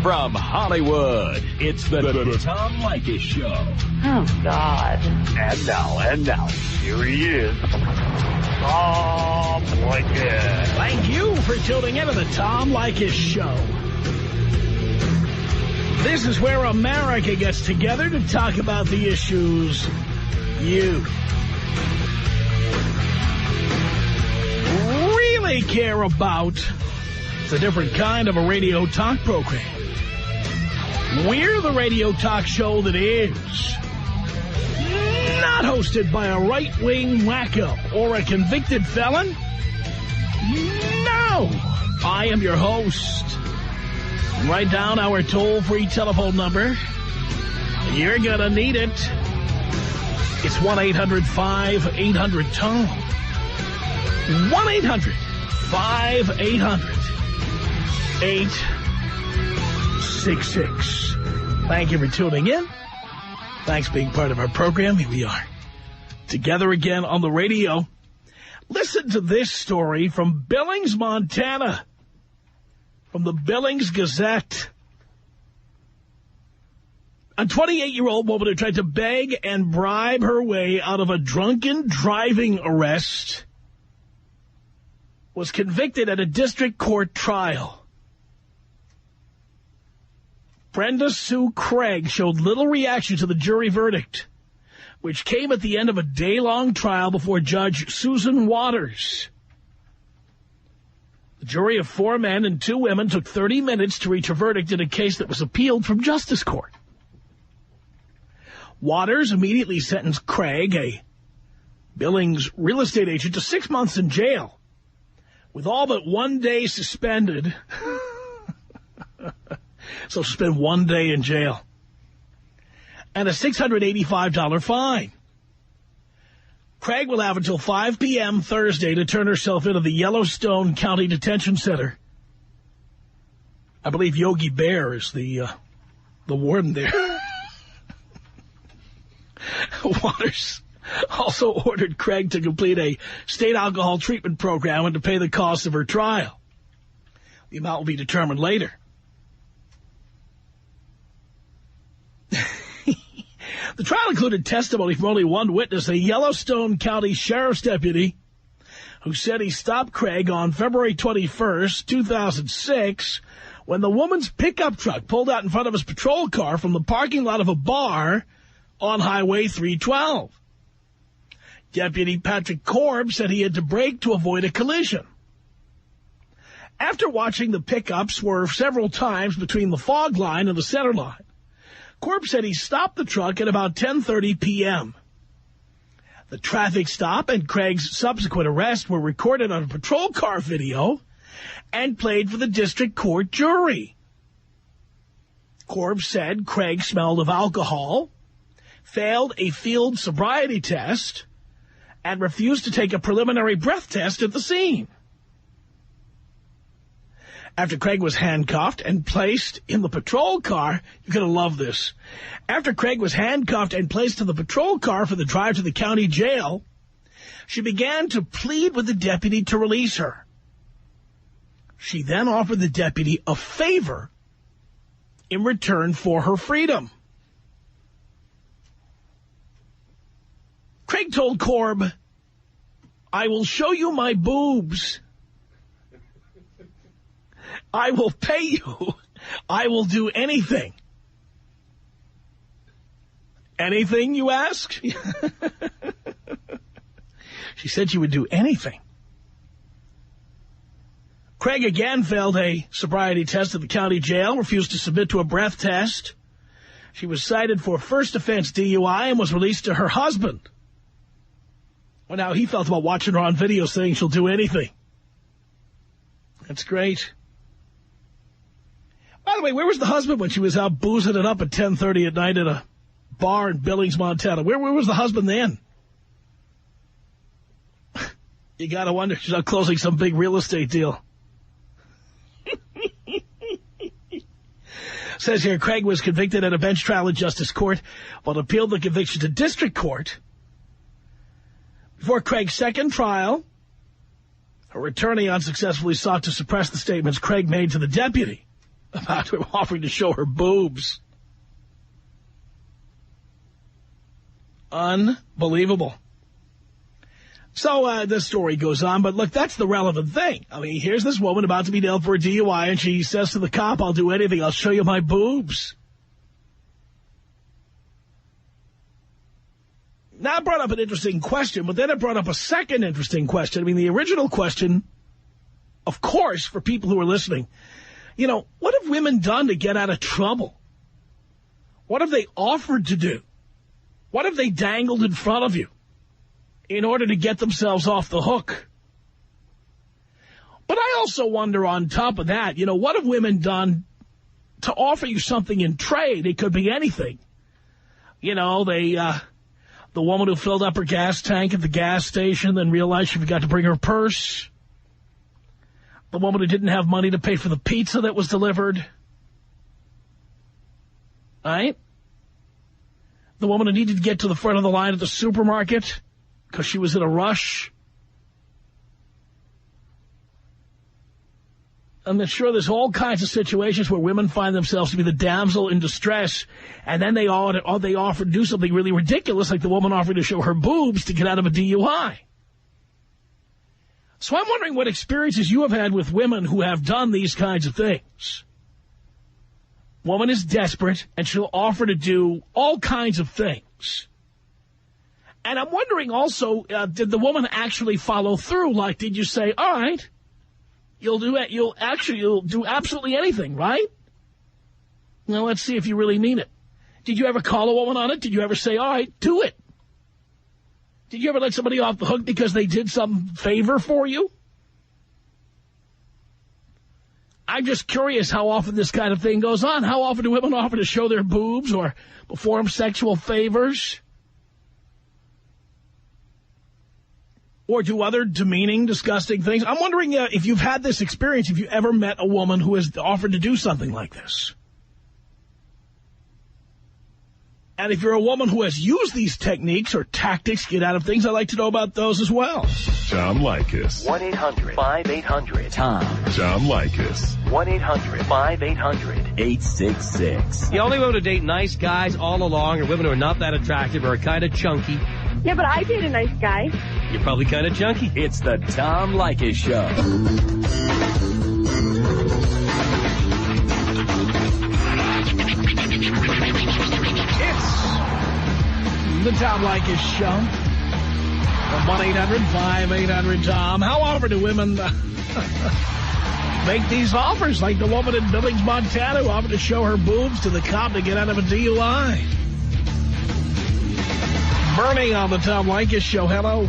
From Hollywood, it's the Tom Leykis Show. Oh, God. And now, here he is, Tom Leykis. Thank you for tuning in to the Tom Leykis Show. This is where America gets together to talk about the issues you really care about. It's a different kind of a radio talk program. We're the radio talk show that is not hosted by a right-wing wacko or a convicted felon. No, I am your host. Write down our toll-free telephone number. You're gonna need it. It's 1-800-5800-TOM. 1-800-5800-866. Thank you for tuning in. Thanks for being part of our program. Here we are, together again on the radio. Listen to this story from Billings, Montana, from the Billings Gazette. A 28-year-old woman who tried to beg and bribe her way out of a drunken driving arrest was convicted at a district court trial. Brenda Sue Craig showed little reaction to the jury verdict, which came at the end of a day-long trial before Judge Susan Waters. The jury of 4 men and 2 women took 30 minutes to reach a verdict in a case that was appealed from Justice Court. Waters immediately sentenced Craig, a Billings real estate agent, to 6 months in jail, with all but 1 day suspended. So spend 1 day in jail. And a $685 fine. Craig will have until 5 p.m. Thursday to turn herself into the Yellowstone County Detention Center. I believe Yogi Bear is the warden there. Waters also ordered Craig to complete a state alcohol treatment program and to pay the cost of her trial. The amount will be determined later. The trial included testimony from only one witness, a Yellowstone County Sheriff's deputy, who said he stopped Craig on February 21st, 2006, when the woman's pickup truck pulled out in front of his patrol car from the parking lot of a bar on Highway 312. Deputy Patrick Korb said he had to brake to avoid a collision. After watching the pickup swerve several times between the fog line and the center line, Korb said he stopped the truck at about 10:30 p.m. The traffic stop and Craig's subsequent arrest were recorded on a patrol car video and played for the district court jury. Korb said Craig smelled of alcohol, failed a field sobriety test, and refused to take a preliminary breath test at the scene. After Craig was handcuffed and placed in the patrol car, you're going to love this. After Craig was handcuffed and placed in the patrol car for the drive to the county jail, she began to plead with the deputy to release her. She then offered the deputy a favor in return for her freedom. Craig told Korb, "I will show you my boobs. I will pay you. I will do anything." Anything, you ask? She said she would do anything. Craig again failed a sobriety test at the county jail, refused to submit to a breath test. She was cited for first offense DUI and was released to her husband. Well, now he felt about watching her on video saying she'll do anything. That's great. By the way, where was the husband when she was out boozing it up at 10:30 at night at a bar in Billings, Montana? Where was the husband then? You got to wonder. She's out closing some big real estate deal. Says here, Craig was convicted at a bench trial in Justice Court, but appealed the conviction to district court. Before Craig's second trial, her attorney unsuccessfully sought to suppress the statements Craig made to the deputy. about her offering to show her boobs. Unbelievable. So this story goes on, but look, that's the relevant thing. I mean, here's this woman about to be nailed for a DUI, and she says to the cop, I'll do anything, I'll show you my boobs. Now, it brought up an interesting question, but then it brought up a second interesting question. I mean, the original question, of course, for people who are listening, you know, what have women done to get out of trouble? What have they offered to do? What have they dangled in front of you in order to get themselves off the hook? But I also wonder, on top of that, you know, what have women done to offer you something in trade? It could be anything. You know, the woman who filled up her gas tank at the gas station, then realized she forgot to bring her purse. The woman who didn't have money to pay for the pizza that was delivered. Right? The woman who needed to get to the front of the line at the supermarket because she was in a rush. I'm sure there's all kinds of situations where women find themselves to be the damsel in distress, and then they offer to do something really ridiculous, like the woman offering to show her boobs to get out of a DUI. So I'm wondering what experiences you have had with women who have done these kinds of things. Woman is desperate, and she'll offer to do all kinds of things. And I'm wondering also, did the woman actually follow through? Like, did you say, all right, you'll do absolutely anything, right? Now, let's see if you really mean it. Did you ever call a woman on it? Did you ever say, all right, do it? Did you ever let somebody off the hook because they did some favor for you? I'm just curious how often this kind of thing goes on. How often do women offer to show their boobs or perform sexual favors? Or do other demeaning, disgusting things? I'm wondering if you've had this experience, if you ever met a woman who has offered to do something like this. And if you're a woman who has used these techniques or tactics to get out of things, I'd like to know about those as well. Tom Leykis. 1-800-5800-TOM. Tom Leykis. 1-800-5800-866. You only want to date nice guys all along, or women who are not that attractive or are kind of chunky. Yeah, but I date a nice guy. You're probably kind of chunky. It's the Tom Leykis Show. The Tom Leykis Show. 1-800-5800-TOM. How often do women make these offers? Like the woman in Billings, Montana, who offered to show her boobs to the cop to get out of a DUI. Bernie on the Tom Leykis Show. Hello.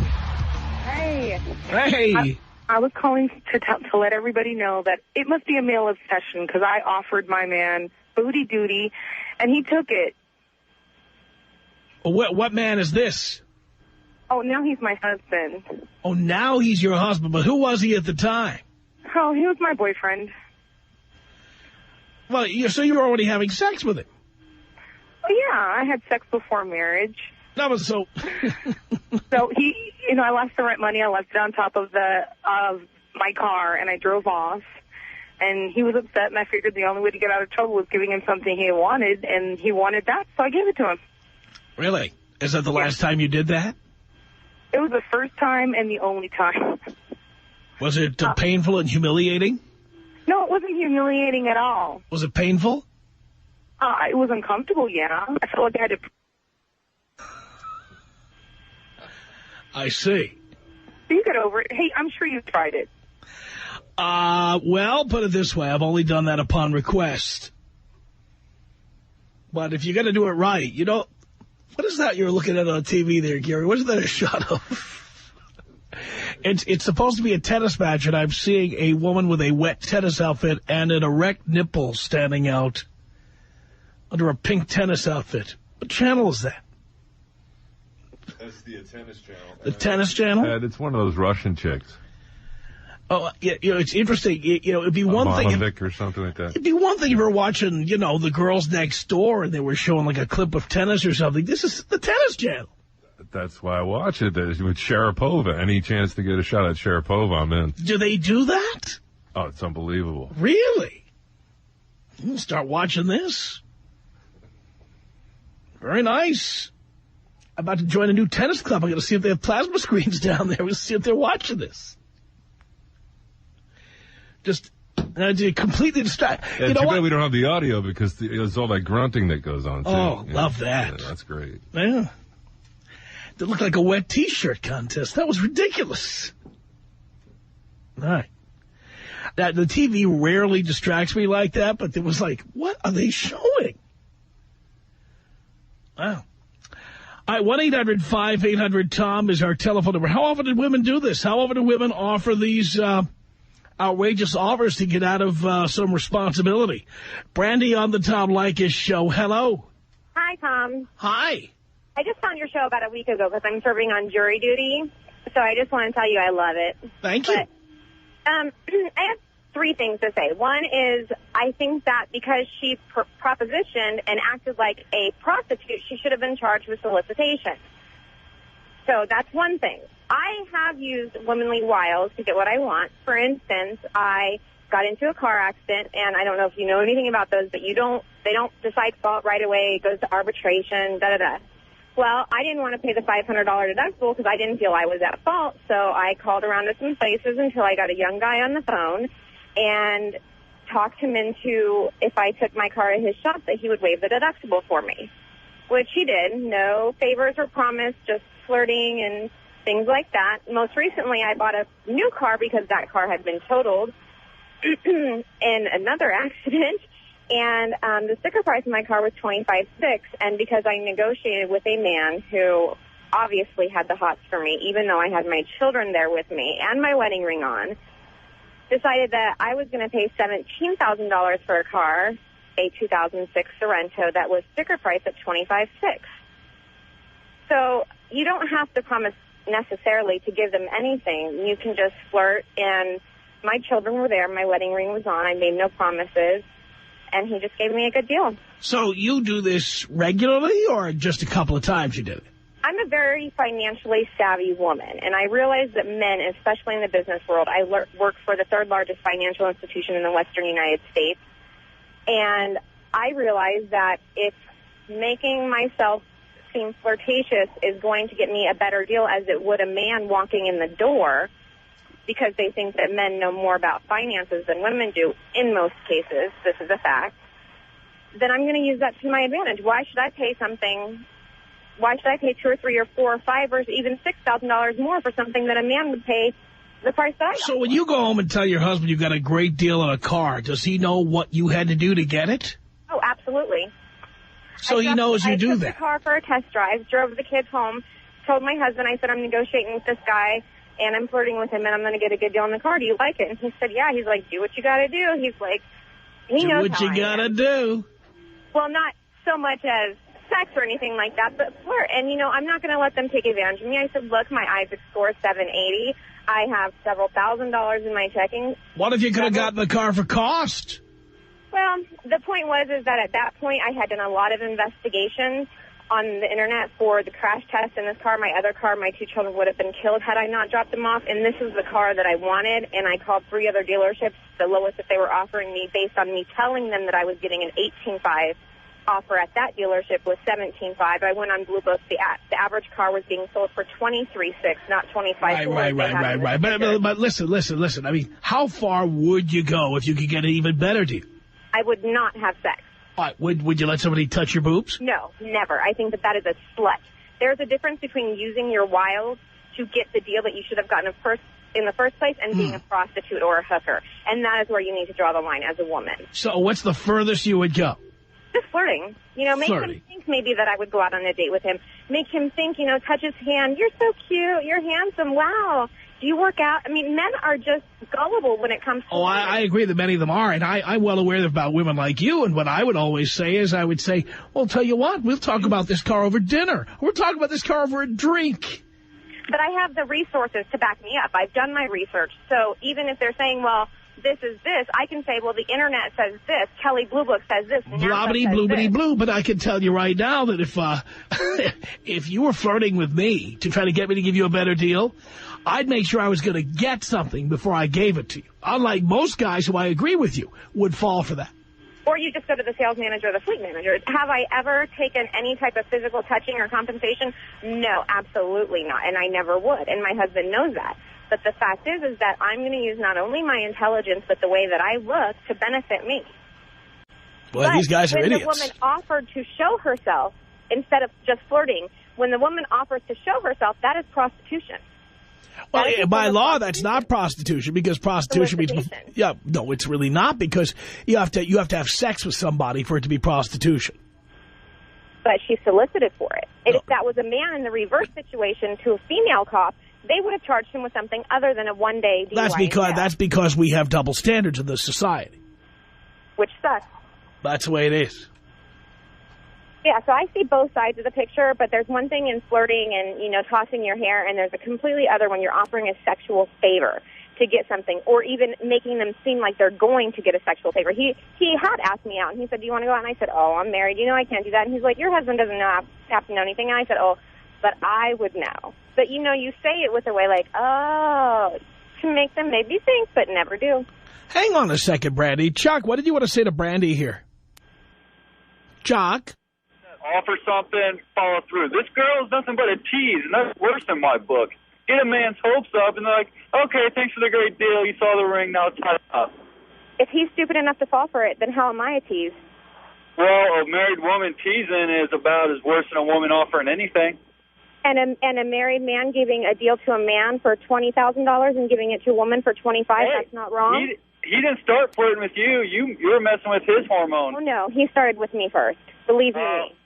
Hey. Hey. I was calling to let everybody know that it must be a male obsession, because I offered my man booty duty, and he took it. What man is this? Oh, now he's my husband. Oh, now he's your husband. But who was he at the time? Oh, he was my boyfriend. Well, so you were already having sex with him? Oh, yeah, I had sex before marriage. That was so... So he, I lost the rent money. I left it on top of my car, and I drove off. And he was upset, and I figured the only way to get out of trouble was giving him something he wanted, and he wanted that, so I gave it to him. Really? Is that the last time you did that? It was the first time and the only time. Was it painful and humiliating? No, it wasn't humiliating at all. Was it painful? It was uncomfortable, yeah. I felt like I had to... I see. You get over it. Hey, I'm sure you've tried it. Well, put it this way. I've only done that upon request. But if you're going to do it right, what is that you're looking at on TV there, Gary? What is that a shot of? It's supposed to be a tennis match, and I'm seeing a woman with a wet tennis outfit and an erect nipple standing out under a pink tennis outfit. What channel is that? That's the tennis channel. The tennis channel? It's one of those Russian chicks. Oh, yeah, it's interesting. It'd be one thing or something like that. It'd be one thing if you were watching, the girls next door and they were showing like a clip of tennis or something. This is the tennis channel. That's why I watch it. With Sharapova. Any chance to get a shot at Sharapova, I'm in. Do they do that? Oh, it's unbelievable. Really? Start watching this. Very nice. I'm about to join a new tennis club. I'm going to see if they have plasma screens down there. We'll see if they're watching this. Just completely distracted. Yeah, you know too what? bad we don't have the audio because there's all that grunting that goes on, too. Oh, love that. Yeah, that's great. Yeah. It looked like a wet T-shirt contest. That was ridiculous. All right. Now, the TV rarely distracts me like that, but it was like, what are they showing? Wow. All right, 1-800-5800-TOM is our telephone number. How often do women do this? How often do women offer these outrageous offers to get out of some responsibility? Brandy on the Tom Leykis Show. Hello. Hi, Tom. Hi. I just found your show about a week ago because I'm serving on jury duty. So I just want to tell you I love it. Thank you. But, I have three things to say. One is I think that because she propositioned and acted like a prostitute, she should have been charged with solicitation. So that's one thing. I have used womanly wiles to get what I want. For instance, I got into a car accident, and I don't know if you know anything about those, but they don't decide fault right away. It goes to arbitration, da-da-da. Well, I didn't want to pay the $500 deductible because I didn't feel I was at fault, so I called around to some places until I got a young guy on the phone and talked him into, if I took my car to his shop, that he would waive the deductible for me, which he did. No favors were promised, just flirting and things like that. Most recently, I bought a new car because that car had been totaled in another accident. And the sticker price of my car was $25,600, and because I negotiated with a man who obviously had the hots for me, even though I had my children there with me and my wedding ring on, decided that I was going to pay $17,000 for a car, a 2006 Sorento that was sticker price at $25,600. So you don't have to promise necessarily to give them anything. You can just flirt, and my children were there. My wedding ring was on. I made no promises. And he just gave me a good deal. So you do this regularly or just a couple of times you did it? I'm a very financially savvy woman, and I realize that men, especially in the business world, I work for the third largest financial institution in the western United States, and I realize that if making myself seem flirtatious is going to get me a better deal as it would a man walking in the door, because they think that men know more about finances than women do in most cases, this is a fact, then I'm going to use that to my advantage. Why should I pay something? Why should I pay $2 or $3 or $4 or $5 or even $6,000 more for something that a man would pay the price that I got? So when you go home and tell your husband you got a great deal on a car, does he know what you had to do to get it? Oh, absolutely. So he knows you do I took that. the car for a test drive, drove the kids home, told my husband, I said, I'm negotiating with this guy, and I'm flirting with him, and I'm going to get a good deal on the car. Do you like it? And he said, yeah. He's like, do what you got to do. He's like, he knows what you got to do. Well, not so much as sex or anything like that, but flirt. And, you know, I'm not going to let them take advantage of me. I said, look, my Isaac score is 780. I have several $1,000s in my checking. What if you could have gotten the car for cost? Well, the point was is that at that point I had done a lot of investigation on the internet for the crash test in this car. My other car, my two children would have been killed had I not dropped them off, and this is the car that I wanted, and I called 3 other dealerships. The lowest that they were offering me based on me telling them that I was getting an $18,500 offer at that dealership was $17,500. I went on Blue Book. The average car was being sold for $23,600, not $25,000. Right. But listen. I mean, how far would you go if you could get an even better deal? I would not have sex. Would you let somebody touch your boobs? No, never. I think that is a slut. There's a difference between using your wiles to get the deal that you should have gotten in the first place and being a prostitute or a hooker. And that is where you need to draw the line as a woman. So what's the furthest you would go? Just flirting. You know, make him think maybe that I would go out on a date with him. Make him think, you know, touch his hand. You're so cute. You're handsome. Wow. Do you work out? I mean, men are just gullible when it comes to women. I agree that many of them are, and I'm well aware about women like you, and what I would always say is I would say, well, tell you what, we'll talk about this car over dinner. We'll talk about this car over a drink. But I have the resources to back me up. I've done my research. So even if they're saying, well, this is this, I can say, well, the internet says this, Kelly Blue Book says this, blobbity, bloobity, blue. But I can tell you right now that if you were flirting with me to try to get me to give you a better deal, I'd make sure I was going to get something before I gave it to you. Unlike most guys who I agree with you would fall for that. Or you just go to the sales manager or the fleet manager. Have I ever taken any type of physical touching or compensation? No, absolutely not, and I never would, and my husband knows that. But the fact is that I'm going to use not only my intelligence, but the way that I look to benefit me. Well, but these guys are idiots. When the woman offered to show herself, instead of just flirting, when the woman offers to show herself, that is prostitution. Well, by law, that's not prostitution, because prostitution means, yeah, no, it's really not, because you have to have sex with somebody for it to be prostitution. But she solicited for it. No. If that was a man in the reverse situation to a female cop, they would have charged him with something other than a one-day DUI. That's because we have double standards in this society. Which sucks. That's the way it is. Yeah, so I see both sides of the picture, but there's one thing in flirting and, tossing your hair, and there's a completely other when you're offering a sexual favor to get something, or even making them seem like they're going to get a sexual favor. He had asked me out, and he said, do you want to go out? And I said, oh, I'm married. I can't do that. And he's like, your husband doesn't have to know anything. And I said, oh, but I would know. But, you say it with a way like, oh, to make them maybe think, but never do. Hang on a second, Brandy. Chuck, what did you want to say to Brandy here? Chuck? Offer something, follow through. This girl is nothing but a tease, and that's worse in my book. Get a man's hopes up, and they're like, okay, thanks for the great deal. You saw the ring, now it's time up. If he's stupid enough to fall for it, then how am I a tease? Well, a married woman teasing is about as worse than a woman offering anything. And a married man giving a deal to a man for $20,000 and giving it to a woman for $25,000, that's not wrong? He didn't start flirting with you. You were messing with his hormones. Oh, no, he started with me first. Believe me.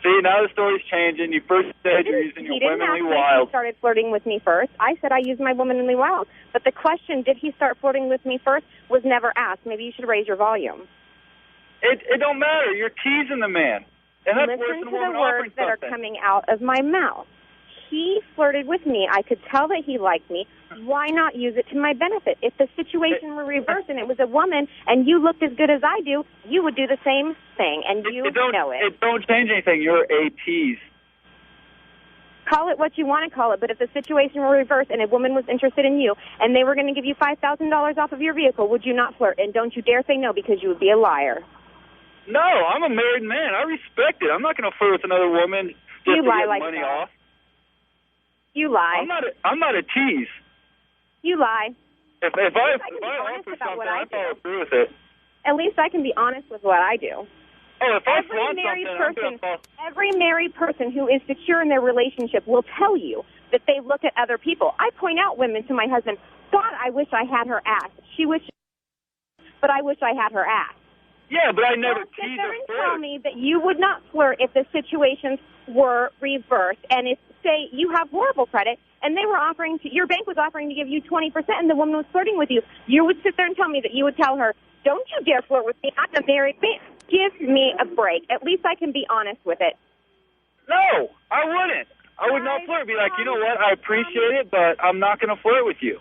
See, now the story's changing. You first said you're using your womanly wiles. He started flirting with me first. I said I used my womanly wiles. But the question, did he start flirting with me first, was never asked. Maybe you should raise your volume. It don't matter. You're teasing the man. And that's worse Listen than to the words that are coming out of my mouth. He flirted with me. I could tell that he liked me. Why not use it to my benefit? If the situation were reversed and it was a woman and you looked as good as I do, you would do the same thing, and you know it. It don't change anything. You're a tease. Call it what you want to call it, but if the situation were reversed and a woman was interested in you and they were going to give you $5,000 off of your vehicle, would you not flirt? And don't you dare say no, because you would be a liar. No, I'm a married man. I respect it. I'm not going to flirt with another woman just to get money off. You lie. I'm not a tease. You lie. If I offer something, I follow through with it. At least I can be honest with what I do. Oh, if I want something, every married person who is secure in their relationship will tell you that they look at other people. I point out women to my husband, God, I wish I had her ass. She wishes, but I wish I had her ass. Yeah, but I never tease her or flirt. Tell me that you would not flirt if the situations were reversed. And if, say, you have horrible credit, and they were offering to, your bank was offering to give you 20%, and the woman was flirting with you, you would sit there and tell me that you would tell her, don't you dare flirt with me. I'm a married man. Give me a break. At least I can be honest with it. No, I wouldn't. I would not flirt. Be like, you know what, I appreciate it, but I'm not going to flirt with you.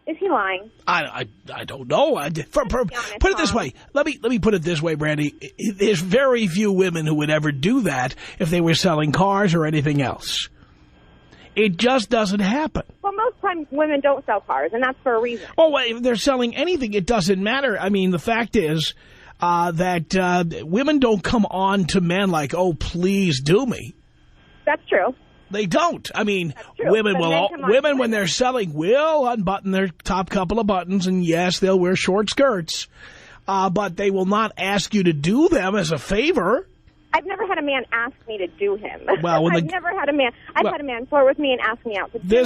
Is he lying? I don't know. Put it this way. Let me put it this way, Brandy. There's very few women who would ever do that if they were selling cars or anything else. It just doesn't happen. Well, most times women don't sell cars, and that's for a reason. Oh, well, if they're selling anything, it doesn't matter. I mean, the fact is that women don't come on to men like, oh, please do me. That's true. They don't. I mean, women when they're selling will unbutton their top couple of buttons, and yes, they'll wear short skirts, but they will not ask you to do them as a favor. I've never had a man ask me to do him. Well, I've never had a man. I've had a man flirt with me and ask me out to dinner.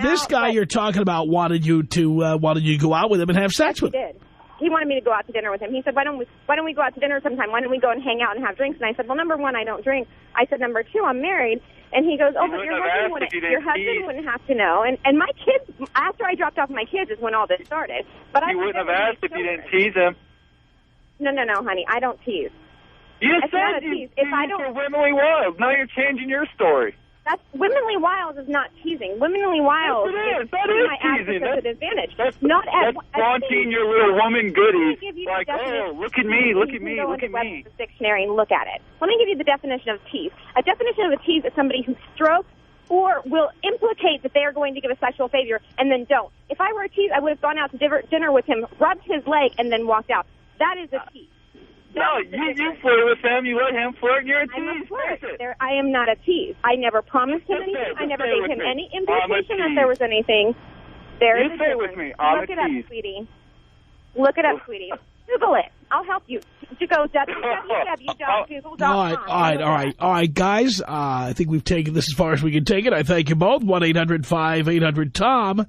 This guy you're talking about wanted you to go out with him and have sex with him. He did. He wanted me to go out to dinner with him. He said, why don't we go out to dinner sometime? Why don't we go and hang out and have drinks? And I said, well, number one, I don't drink. I said, number two, I'm married. And he goes, oh, but your husband wouldn't have to know. And my kids, after I dropped off my kids is when all this started. But you wouldn't have asked if you didn't tease him. No, honey, I don't tease. You said you tease your womanly wiles. Now you're changing your story. That's womanly wiles is not teasing. Womanly wiles is my teasing. That's an advantage. That's flaunting your little woman goodies. Like, oh, look at me, look at me, look at me. The dictionary and look at it. Let me give you the definition of tease. A definition of a tease is somebody who strokes or will implicate that they are going to give a sexual favor and then don't. If I were a tease, I would have gone out to dinner with him, rubbed his leg, and then walked out. That is a tease. No, you flirt with him. You let him flirt, and you're a I'm a tease. flirt. I am not a tease. I never promised him anything. I never gave him any implication that there was anything. There is a difference. With me. I'm Look a it up, tease. sweetie. Look it up, sweetie. Google it. I'll help you. To go www.google.com. All right, guys. I think we've taken this as far as we can take it. I thank you both. 1-800-5800-TOM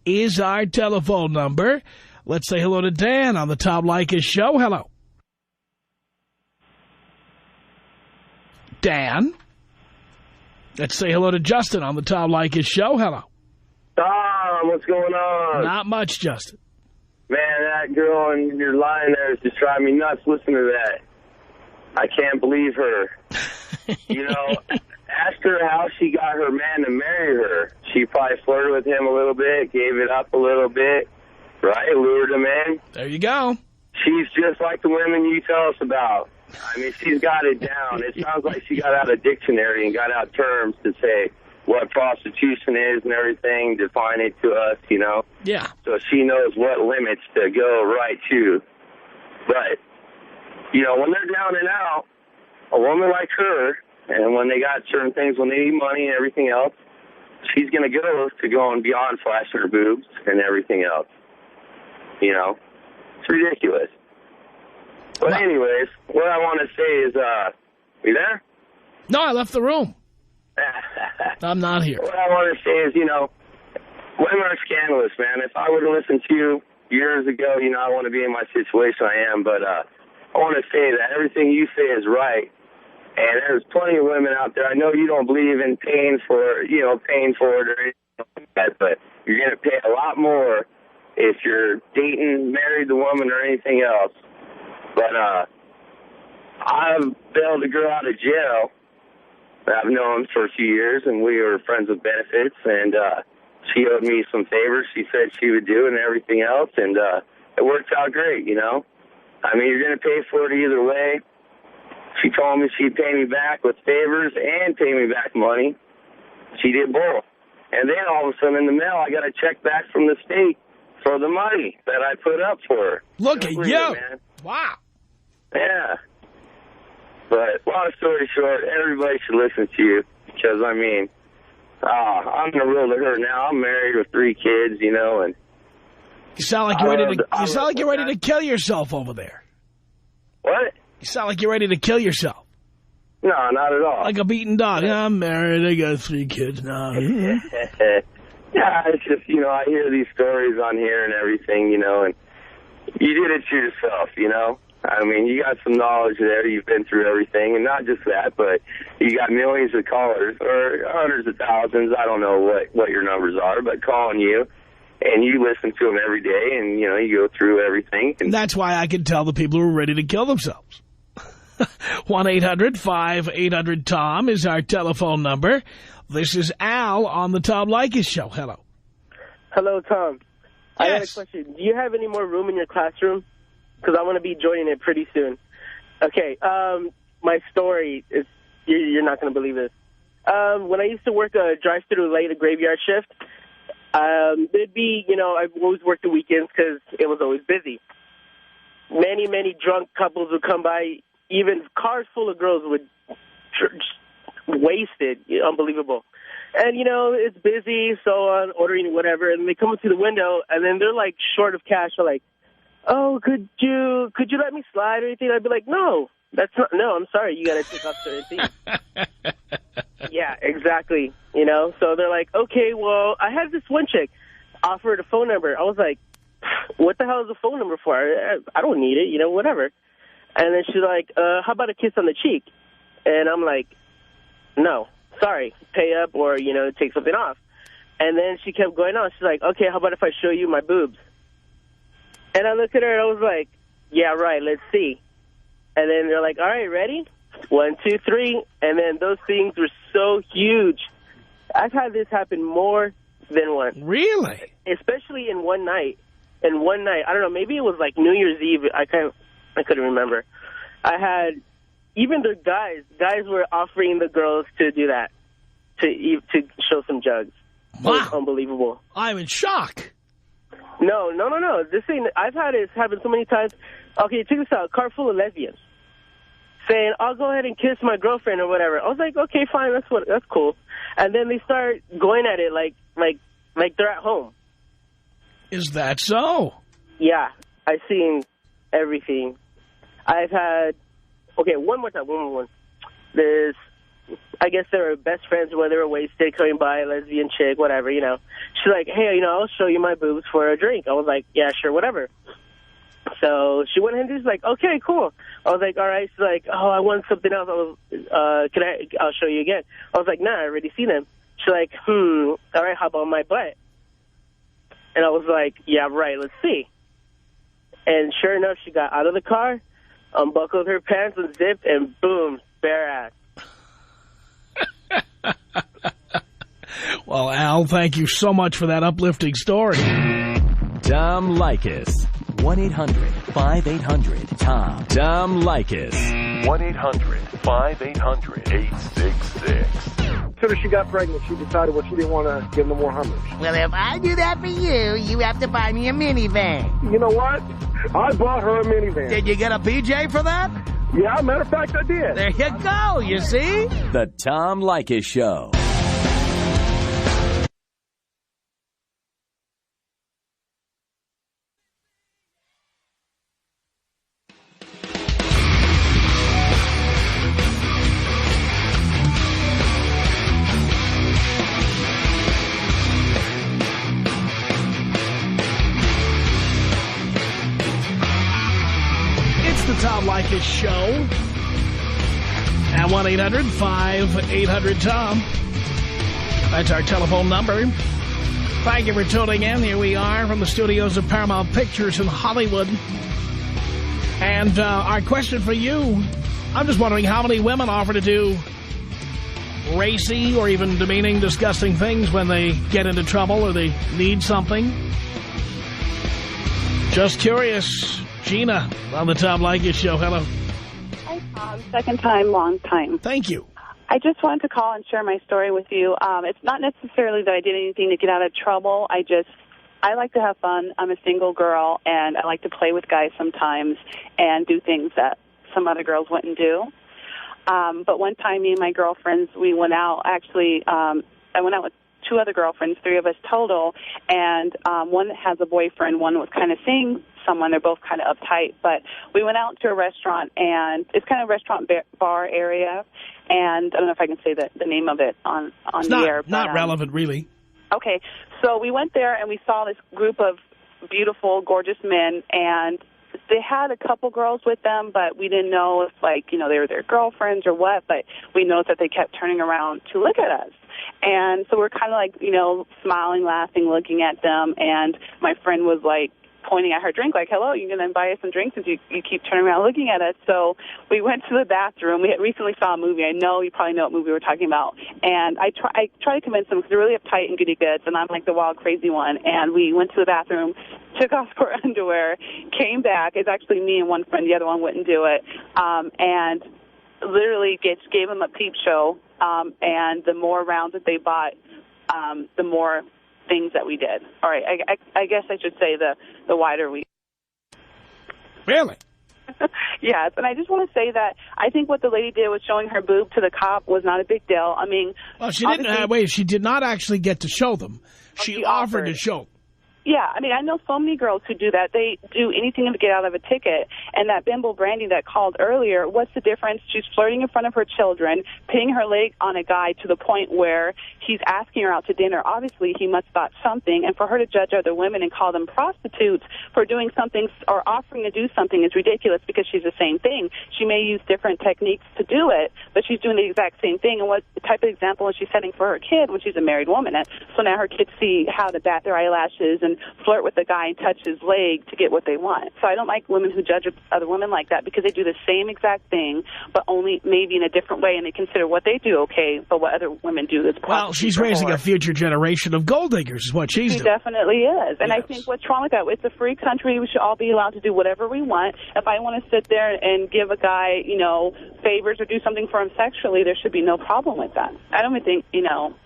is our telephone number. Let's say hello to Dan on the Tom Leykis Show. Hello. Dan. Let's say hello to Justin on the Tom Leykis Show. Hello. Tom, what's going on? Not much, Justin. Man, that girl on your line there is just driving me nuts. Listen to that. I can't believe her. You know, ask her how she got her man to marry her. She probably flirted with him a little bit, gave it up a little bit, right? Lured him in. There you go. She's just like the women you tell us about. I mean, she's got it down. It sounds like she got out a dictionary and got out terms to say what prostitution is and everything, define it to us, you know? Yeah. So she knows what limits to go right to. But, you know, when they're down and out, a woman like her, and when they got certain things, when they need money and everything else, she's going to go and beyond flashing her boobs and everything else. You know? It's ridiculous. But anyways, what I want to say is, you there? No, I left the room. I'm not here. What I want to say is, you know, women are scandalous, man. If I would have listened to you years ago, you know, I want to be in my situation I am, but I want to say that everything you say is right. And there's plenty of women out there. I know you don't believe in paying for it or anything like that, but you're going to pay a lot more if you're married the woman or anything else. But I've bailed a girl out of jail. I've known him for a few years, and we were friends with benefits, and she owed me some favors she said she would do and everything else, and it worked out great, you know? I mean, you're going to pay for it either way. She told me she'd pay me back with favors and pay me back money. She did both. And then all of a sudden in the mail, I got a check back from the state for the money that I put up for her. Look at you. Man. Wow. Yeah. But long story short, everybody should listen to you because, I mean, I'm in a real to her now. I'm married with 3 kids, you know, and you sound like you're ready to kill yourself over there. What? You sound like you're ready to kill yourself. No, not at all. Like a beaten dog. I'm married. I got 3 kids now. Yeah, it's just, you know, I hear these stories on here and everything, you know, and you did it to yourself, you know. I mean, you got some knowledge there. You've been through everything, and not just that, but you got millions of callers, or hundreds of thousands. I don't know what your numbers are, but calling you, and you listen to them every day, and, you know, you go through everything. And that's why I can tell the people who are ready to kill themselves. 1-800-5800-TOM is our telephone number. This is Al on the Tom Leykis Show. Hello. Hello, Tom. Yes. I got a question. Do you have any more room in your classroom? Because I want to be joining it pretty soon. Okay, my story is, you're not going to believe this. When I used to work a drive-through late, a graveyard shift, there'd be, you know, I've always worked the weekends because it was always busy. Many, many drunk couples would come by. Even cars full of girls would wasted, unbelievable. And, you know, it's busy, so on, ordering whatever, and they come up to the window, and then they're, like, short of cash. They're like, oh, could you let me slide or anything? I'd be like, no, I'm sorry, you got to take off certain things. Yeah, exactly, you know? So they're like, okay, well, I had this one chick offer her the phone number. I was like, what the hell is the phone number for? I don't need it, you know, whatever. And then she's like, how about a kiss on the cheek? And I'm like, no, sorry, pay up or, you know, take something off. And then she kept going on. She's like, okay, how about if I show you my boobs? And I looked at her and I was like, yeah, right, let's see. And then they're like, all right, ready? 1, 2, 3. And then those things were so huge. I've had this happen more than once. Really? Especially in one night. I don't know, maybe it was like New Year's Eve. I couldn't remember. I had, even the guys were offering the girls to do that, to show some jugs. Wow. It was unbelievable. I'm in shock. No. This thing, I've had it happen so many times. Okay, check this out. Car full of lesbians saying, I'll go ahead and kiss my girlfriend or whatever. I was like, okay, fine, that's cool. And then they start going at it like they're at home. Is that so? Yeah, I've seen everything. I've had, okay, one more time. There's, I guess they were best friends when they were wasted, coming by, lesbian chick, whatever, you know. She's like, hey, I'll show you my boobs for a drink. I was like, yeah, sure, whatever. So she went ahead and she's like, okay, cool. I was like, all right. She's like, oh, I want something else. I'll show you again. I was like, nah, I already seen them. She's like, all right, how about my butt? And I was like, yeah, right, let's see. And sure enough, she got out of the car, unbuckled her pants, unzipped, and boom, bare ass. Well, Al, thank you so much for that uplifting story. Tom Leykis. 1-800-5800-TOM. Tom Leykis. 1-800-5800-866. As soon as she got pregnant, she decided, well, she didn't want to give no more Hummers. Well, if I do that for you, you have to buy me a minivan. You know what? I bought her a minivan. Did you get a PJ for that? Yeah, matter of fact, I did. There you go, you see? The Tom Leykis Show. Tom Leykis Show at 1-800-5800-TOM. That's our telephone number. Thank you for tuning in. Here we are from the studios of Paramount Pictures in Hollywood. And our question for you, I'm just wondering how many women offer to do racy or even demeaning, disgusting things when they get into trouble or they need something. Just curious. Gina on the Tom Leykis Show. Hello. Hi, Tom. Second time, long time. Thank you. I just wanted to call and share my story with you. It's not necessarily that I did anything to get out of trouble. I like to have fun. I'm a single girl, and I like to play with guys sometimes and do things that some other girls wouldn't do. But one time, me and my girlfriends, we went out. Actually, I went out with two other girlfriends, three of us total, and one has a boyfriend, one was kind of seeing someone. They're both kind of uptight, but we went out to a restaurant, and it's kind of a restaurant bar area, and I don't know if I can say the name of it on the air. It's not relevant, really. Okay, so we went there, and we saw this group of beautiful, gorgeous men, and they had a couple girls with them, but we didn't know if, they were their girlfriends or what, but we noticed that they kept turning around to look at us. And so we're kind of smiling, laughing, looking at them, and my friend was pointing at her drink, hello, you going to buy us some drinks since you keep turning around looking at us. So we went to the bathroom. We had recently saw a movie. I know you probably know what movie we're talking about. And I try to convince them because they're really uptight and goody goods, and I'm the wild, crazy one. And we went to the bathroom, took off our underwear, came back. It's actually me and one friend. The other one wouldn't do it. And literally gave them a peep show. And the more rounds that they bought, the more things that we did. All right, I guess I should say the wider we... Really? Yes, and I just want to say that I think what the lady did with showing her boob to the cop was not a big deal. I mean... Well, she didn't... wait, she did not actually get to show them. She offered to show. Yeah, I mean, I know so many girls who do that. They do anything to get out of a ticket. And that bimbo Brandy that called earlier, what's the difference? She's flirting in front of her children, pinning her leg on a guy to the point where he's asking her out to dinner. Obviously, he must have thought something. And for her to judge other women and call them prostitutes for doing something or offering to do something is ridiculous because she's the same thing. She may use different techniques to do it, but she's doing the exact same thing. And what type of example is she setting for her kid when she's a married woman? And so now her kids see how to bat their eyelashes and flirt with the guy and touch his leg to get what they want. So I don't like women who judge other women like that because they do the same exact thing, but only maybe in a different way, and they consider what they do okay, but what other women do is prostitute. Well, she's raising a future generation of gold diggers is what she's doing. She definitely is. And yes. I think what's wrong with that? It's a free country. We should all be allowed to do whatever we want. If I want to sit there and give a guy, favors or do something for him sexually, there should be no problem with that. I don't even think,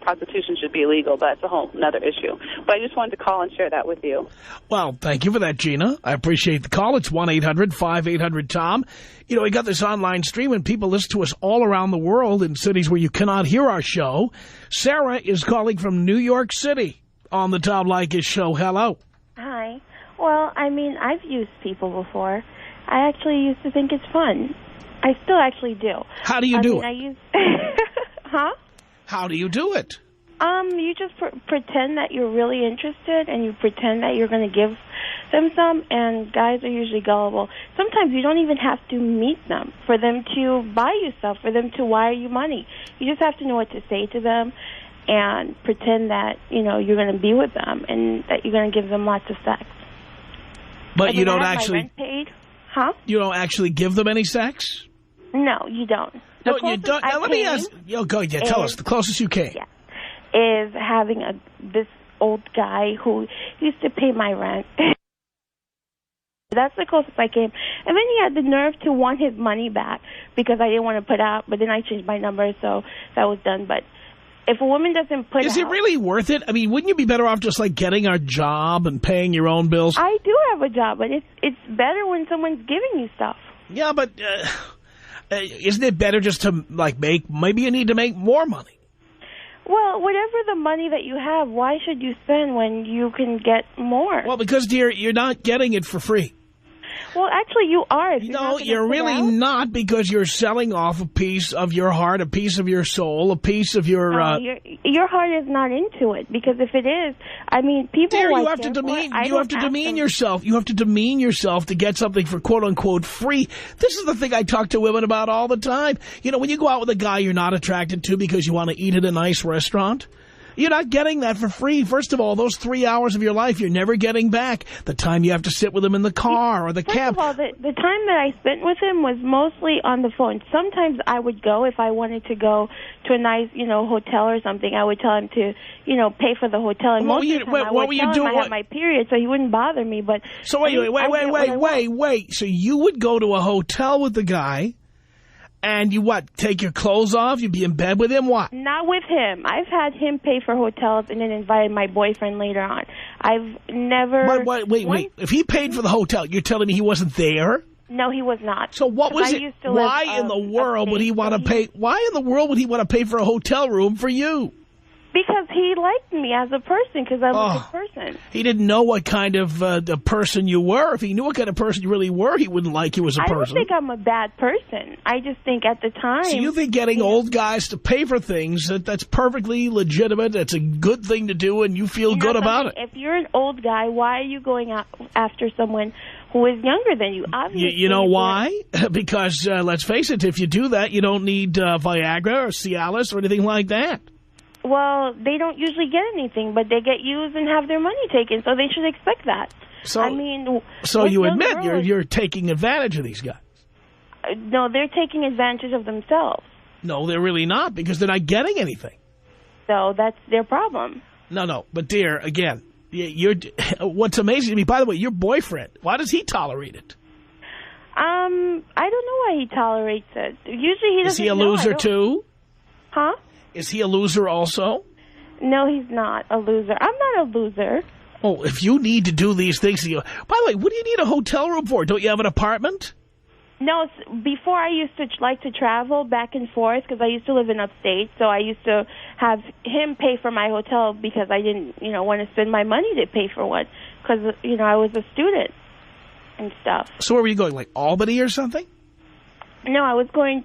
prostitution should be illegal, but that's a whole other issue. But I just wanted to call and share that that with you. Well, thank you for that, Gina. I appreciate the call. It's 1-800-5800-TOM. You know, we got this online stream and people listen to us all around the world in cities where you cannot hear our show. Sarah is calling from New York City on the Tom Leykis Show. Hello. Hi. Well, I mean, I've used people before. I actually used to think it's fun. I still actually do. How do you do it? I use... Huh? How do you do it? You just pretend that you're really interested, and you pretend that you're going to give them some, and guys are usually gullible. Sometimes you don't even have to meet them for them to buy you stuff, for them to wire you money. You just have to know what to say to them and pretend that, you know, you're going to be with them and that you're going to give them lots of sex. But you don't actually... My rent paid. Huh? You don't actually give them any sex? No, you don't. No, you don't. Now, let me ask... Go ahead. Tell us. The closest you came. Yeah. Is having this old guy who used to pay my rent. That's the closest I came. And then he had the nerve to want his money back because I didn't want to put out, but then I changed my number, so that was done. But if a woman doesn't put out... Is it really worth it? I mean, wouldn't you be better off just, like, getting a job and paying your own bills? I do have a job, but it's better when someone's giving you stuff. Yeah, but isn't it better just to, like, maybe you need to make more money? Well, whatever the money that you have, why should you spend when you can get more? Well, because, dear, you're not getting it for free. Well, actually, you are. No, you're really not, because you're selling off a piece of your heart, a piece of your soul, a piece of your... your heart is not into it, because if it is, I mean, people... Dear, you have to demean yourself. You have to demean yourself to get something for quote-unquote free. This is the thing I talk to women about all the time. You know, when you go out with a guy you're not attracted to because you want to eat at a nice restaurant... You're not getting that for free. First of all, those 3 hours of your life you're never getting back. The time you have to sit with him in the car or the cab. First of all, the time that I spent with him was mostly on the phone. Sometimes I would go, if I wanted to go to a nice, you know, hotel or something, I would tell him to, you know, pay for the hotel. And most of the time I would tell him I had my period, so he wouldn't bother me. But so wait. So you would go to a hotel with the guy, and you take your clothes off? You'd be in bed with him? What? Not with him. I've had him pay for hotels and then invited my boyfriend later on. I've never... Wait. If he paid for the hotel, you're telling me he wasn't there? No, he was not. So what was it? Why in the world would he want to pay? Why in the world would he want to pay for a hotel room for you? Because he liked me as a person, because I was a person. He didn't know what kind of the person you were. If he knew what kind of person you really were, he wouldn't like you as a person. I don't think I'm a bad person. I just think at the time... So you think getting old guys to pay for things, that's perfectly legitimate, that's a good thing to do, and you feel good about it? If you're an old guy, why are you going after someone who is younger than you? Obviously, you know why? Because, let's face it, if you do that, you don't need Viagra or Cialis or anything like that. Well, they don't usually get anything, but they get used and have their money taken, so they should expect that. So, I mean, so you admit you're taking advantage of these guys? No, they're taking advantage of themselves. No, they're really not, because they're not getting anything. So that's their problem. No, but dear, again, what's amazing to me, by the way, your boyfriend, why does he tolerate it? I don't know why he tolerates it. Usually he doesn't. Is he a loser too? Huh? Is he a loser also? No, he's not a loser. I'm not a loser. Oh, if you need to do these things... By the way, what do you need a hotel room for? Don't you have an apartment? No, before I used to like to travel back and forth because I used to live in upstate, so I used to have him pay for my hotel because I didn't, want to spend my money to pay for one because, I was a student and stuff. So where were you going, like Albany or something? No, I was going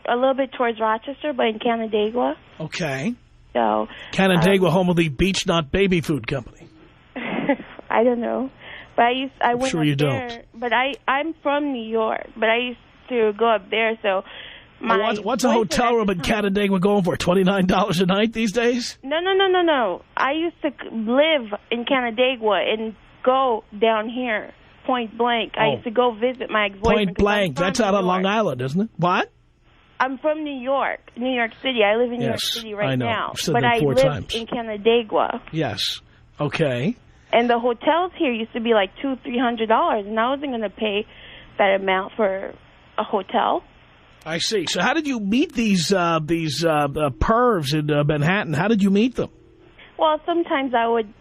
a little bit towards Rochester, but in Canandaigua. Okay. So Canandaigua, home of the Beach Nut Baby Food Company. I don't know. But I went sure up you there. Don't. But I'm from New York, but I used to go up there, so... What's a hotel room in Canandaigua going for, $29 a night these days? No. I used to live in Canandaigua and go down here, point blank. I used to go visit my ex-boyfriend. Point blank. That's out on Long Island, isn't it? What? I'm from New York City. I live in New York City right now. But I live times. in Canandaigua. Yes. Okay. And the hotels here used to be like $200-300, and I wasn't going to pay that amount for a hotel. I see. So how did you meet these pervs in Manhattan? How did you meet them? Well, sometimes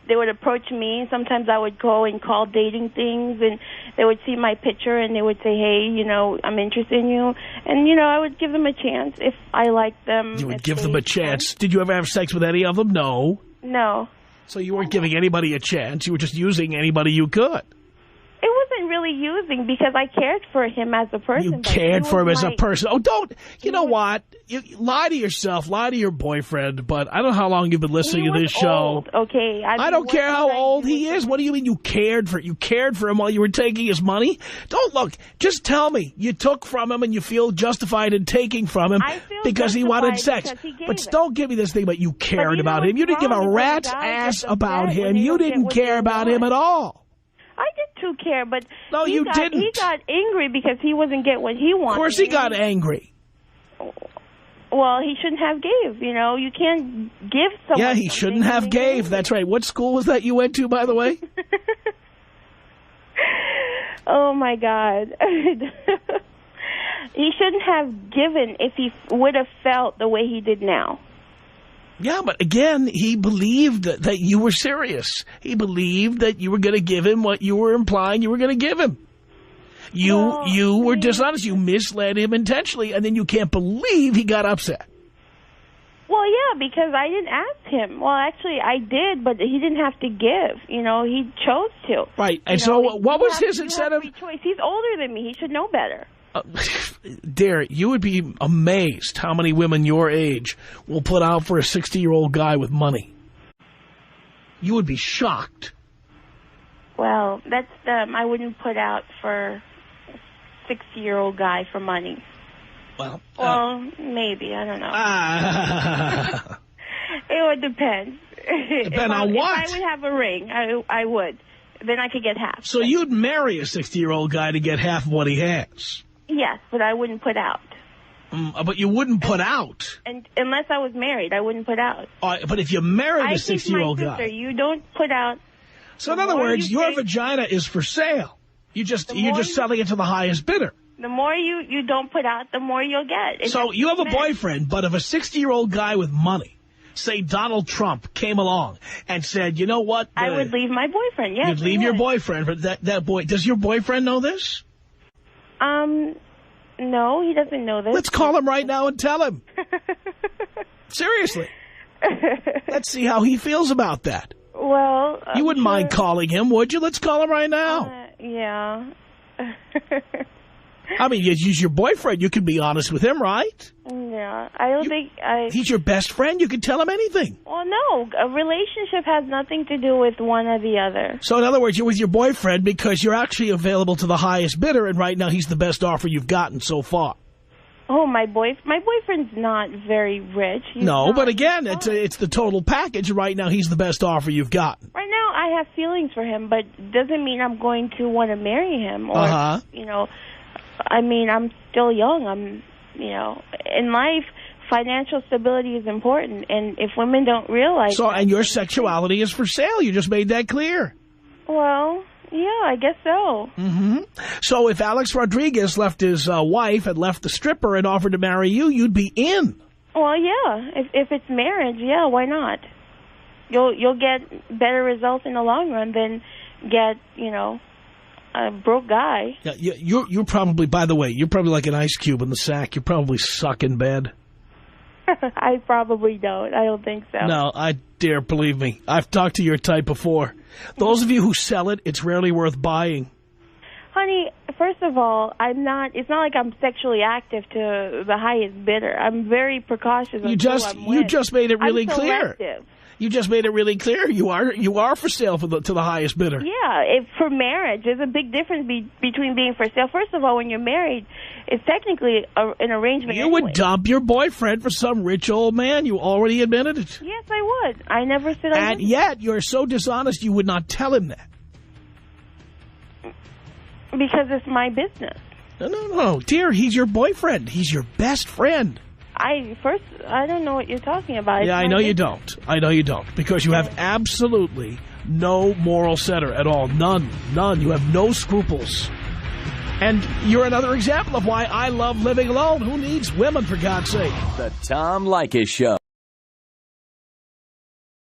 they would approach me. Sometimes I would go and call dating things, and they would see my picture and they would say, hey, you know, I'm interested in you. And, you know, I would give them a chance if I liked them. You would give them a chance. Did you ever have sex with any of them? No. No. So you weren't giving anybody a chance. You were just using anybody you could. It wasn't really using because I cared for him as a person. You cared for him as a person. Oh, don't. You know what? You lie to yourself. Lie to your boyfriend. But I don't know how long you've been listening to this show. Old, okay. I don't care how old he is. What do you mean you cared for him while you were taking his money? Don't look. Just tell me you took from him and you feel justified in taking from him because he wanted sex. But don't give me this thing about you cared about him. You didn't give a rat's ass about him. You didn't care about him at all. I did too care, but no, you didn't. He got angry because he wasn't getting what he wanted. Of course he got angry. Well, he shouldn't have gave, you know. You can't give someone. Yeah, he shouldn't have gave. That's right. What school was that you went to, by the way? Oh, my God. He shouldn't have given if he would have felt the way he did now. Yeah, but again, he believed that you were serious. He believed that you were going to give him what you were implying you were going to give him. You were dishonest. You misled him intentionally, and then you can't believe he got upset. Well, yeah, because I didn't ask him. Well, actually, I did, but he didn't have to give. You know, he chose to. Right, and so what was his incentive? He's older than me. He should know better. Dear, you would be amazed how many women your age will put out for a 60-year-old guy with money. You would be shocked. Well, that's I wouldn't put out for a 60-year-old guy for money. Well, maybe. I don't know. It would depend. Depend on what? If I would have a ring, I would. Then I could get half. So you'd marry a 60-year-old guy to get half of what he has? Yes, but I wouldn't put out. But you wouldn't put out? And unless I was married, I wouldn't put out. But if you married a 60-year-old guy... You don't put out... So in other words, your vagina is for sale. You're just selling it to the highest bidder. The more you don't put out, the more you'll get. So you have a boyfriend, but if a 60-year-old guy with money, say Donald Trump, came along and said, you know what? I would leave my boyfriend, yes. You'd leave your boyfriend, but that boy... Does your boyfriend know this? No, he doesn't know this. Let's call him right now and tell him. Seriously. Let's see how he feels about that. Well... you wouldn't mind calling him, would you? Let's call him right now. Yeah. I mean, he's your boyfriend. You can be honest with him, right? Yeah. I don't think He's your best friend. You can tell him anything. Well, no. A relationship has nothing to do with one or the other. So, in other words, you're with your boyfriend because you're actually available to the highest bidder, and right now he's the best offer you've gotten so far. Oh, my boyfriend's not very rich. But again, it's the total package. Right now, he's the best offer you've gotten. Right now, I have feelings for him, but doesn't mean I'm going to want to marry him. Or, you know, I mean, I'm still young. In life, financial stability is important, and if women don't realize and your sexuality is for sale. You just made that clear. Well... yeah, I guess so. So if Alex Rodriguez left his wife and left the stripper and offered to marry you, you'd be in. Well, yeah. If it's marriage, yeah, why not? You'll get better results in the long run than get, a broke guy. Yeah, you're probably, by the way, you're probably like an ice cube in the sack. You probably suck in bed. I probably don't. I don't think so. No, I dare believe me. I've talked to your type before. Those of you who sell it, it's rarely worth buying. Honey, first of all, it's not like I'm sexually active to the highest bidder. I'm very precautious. You just made it really clear. Selective. You just made it really clear. You are for sale to the highest bidder. Yeah, for marriage, there's a big difference between being for sale. First of all, when you're married, it's technically an arrangement. You would dump your boyfriend for some rich old man. You already admitted it. Yes, I would. I never said I wouldn't. And yet, you're so dishonest, you would not tell him that. Because it's my business. No. Dear, he's your boyfriend. He's your best friend. I don't know what you're talking about. Yeah, I know you don't. I know you don't. Because you have absolutely no moral center at all. None. You have no scruples. And you're another example of why I love living alone. Who needs women, for God's sake? The Tom Leykis Show.